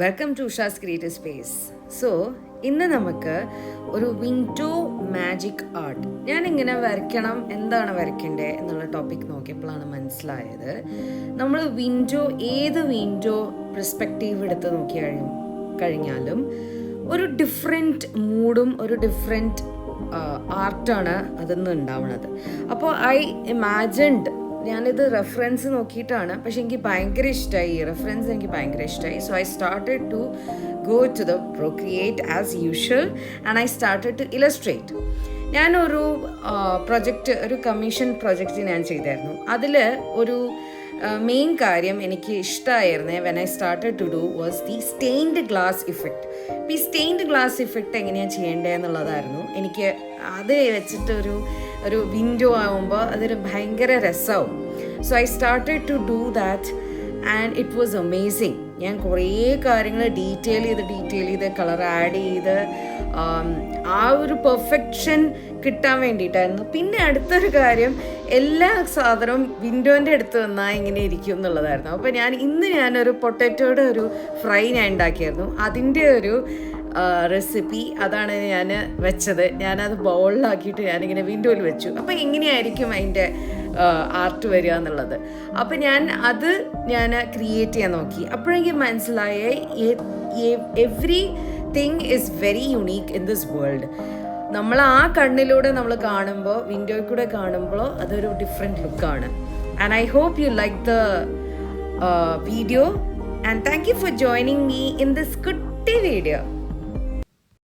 Welcome to Usha's creative space. So ഇന്ന് നമുക്ക് ഒരു വിൻഡോ മാജിക് ആർട്ട്, ഞാനിങ്ങനെ വരയ്ക്കണം, എന്താണ് വരയ്ക്കേണ്ടത് എന്നുള്ള ടോപ്പിക് നോക്കിയപ്പോഴാണ് മനസ്സിലായത്, നമ്മൾ ഏത് വിൻഡോ പെർസ്പെക്റ്റീവ് എടുത്ത് നോക്കി കഴിഞ്ഞാലും ഒരു ഡിഫറെൻറ്റ് മൂഡും ഒരു ഡിഫറെൻറ്റ് ആർട്ടാണ് അതിന്ന് ഉണ്ടാവുന്നത്. അപ്പോൾ ഐ ഇമാജിൻഡ്, ഞാനിത് റെഫറൻസ് നോക്കിയിട്ടാണ്, പക്ഷെ എനിക്ക് ഭയങ്കര ഇഷ്ടമായി, ഈ റെഫറൻസ് എനിക്ക് ഭയങ്കര ഇഷ്ടമായി. So I started to go to the Procreate as usual and I started to illustrate. ഞാനൊരു ഒരു കമ്മീഷൻ പ്രൊജക്റ്റ് ഞാൻ ചെയ്തായിരുന്നു. അതിൽ ഒരു മെയിൻ കാര്യം എനിക്ക് ഇഷ്ടമായിരുന്നേ, when I started to do was the stained glass effect. അപ്പോൾ ഈ സ്റ്റെയിൻഡ് ഗ്ലാസ് ഇഫക്റ്റ് എങ്ങനെയാണ് ചെയ്യേണ്ടത് എന്നുള്ളതായിരുന്നു എനിക്ക്. അത് വെച്ചിട്ട് ഒരു വിൻഡോ ആകുമ്പോൾ അതൊരു ഭയങ്കര രസമാവും. So I started to do that and it was amazing. ഞാൻ കുറേ കാര്യങ്ങൾ ഡീറ്റെയിൽ ചെയ്ത് കളർ ആഡ് ചെയ്ത് ആ ഒരു പെർഫെക്ഷൻ കിട്ടാൻ വേണ്ടിയിട്ടായിരുന്നു. പിന്നെ അടുത്തൊരു കാര്യം, എല്ലാ സാധനവും വിൻഡോൻ്റെ അടുത്ത് വന്നാൽ ഇങ്ങനെ ഇരിക്കും എന്നുള്ളതായിരുന്നു. അപ്പോൾ ഞാനൊരു പൊട്ടറ്റോയുടെ ഒരു ഫ്രൈ ഞാൻ ഉണ്ടാക്കിയായിരുന്നു. അതിൻ്റെ ഒരു റെസിപ്പി അതാണ് ഞാൻ വെച്ചത്. ഞാനത് ബൗളിലാക്കിയിട്ട് ഞാനിങ്ങനെ വിൻഡോയിൽ വെച്ചു. അപ്പോൾ എങ്ങനെയായിരിക്കും അതിൻ്റെ ആർട്ട് വരിക എന്നുള്ളത്. അപ്പോൾ ഞാൻ ക്രിയേറ്റ് ചെയ്യാൻ നോക്കി. അപ്പോഴെനിക്ക് മനസ്സിലായ every thing is very unique in this world. നമ്മൾ ആ കണ്ണിലൂടെ നമ്മൾ കാണുമ്പോൾ, വിൻഡോയിൽ കൂടെ കാണുമ്പോൾ അതൊരു ഡിഫറെൻറ്റ് ലുക്കാണ്. And I hope you like the video and thank you for joining me in this കുട്ടി വീഡിയോ.